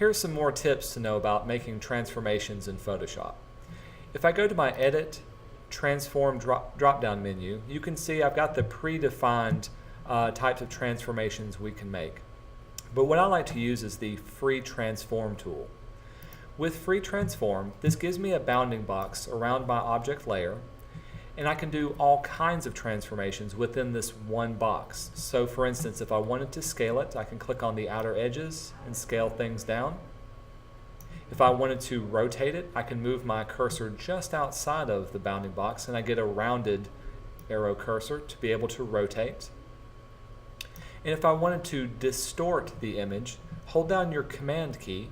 Here's some more tips to know about making transformations in Photoshop. If I go to my Edit, Transform drop-down menu, you can see I've got the predefined types of transformations we can make. But what I like to use is the Free Transform tool. With Free Transform, this gives me a bounding box around my object layer, and I can do all kinds of transformations within this one box. So for instance, if I wanted to scale it, I can click on the outer edges and scale things down. If I wanted to rotate it, I can move my cursor just outside of the bounding box and I get a rounded arrow cursor to be able to rotate. And if I wanted to distort the image, hold down your Command key,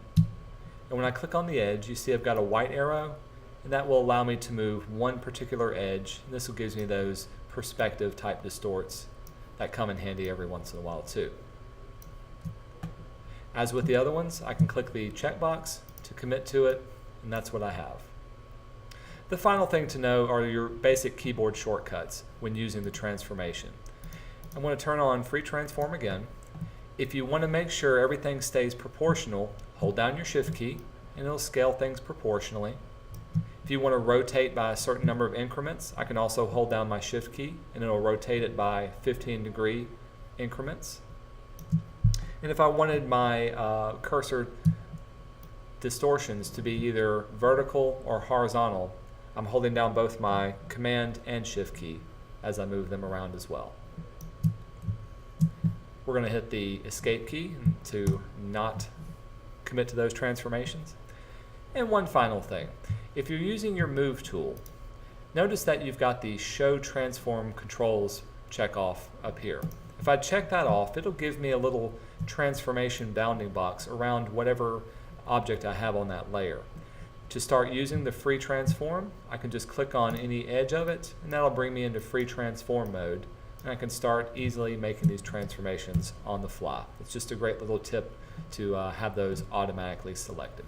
and when I click on the edge, you see I've got a white arrow, and that will allow me to move one particular edge. And this will give me those perspective type distorts that come in handy every once in a while too. As with the other ones, I can click the checkbox to commit to it, and that's what I have. The final thing to know are your basic keyboard shortcuts when using the transformation. I'm going to turn on Free Transform again. If you want to make sure everything stays proportional, hold down your Shift key and it'll scale things proportionally. If you want to rotate by a certain number of increments, I can also hold down my Shift key and it'll rotate it by 15-degree increments. And if I wanted my cursor distortions to be either vertical or horizontal, I'm holding down both my Command and Shift key as I move them around as well. We're going to hit the Escape key to not commit to those transformations. And one final thing, if you're using your Move tool, notice that you've got the Show Transform Controls check off up here. If I check that off, it'll give me a little transformation bounding box around whatever object I have on that layer. To start using the Free Transform, I can just click on any edge of it, and that'll bring me into Free Transform mode, and I can start easily making these transformations on the fly. It's just a great little tip to have those automatically selected.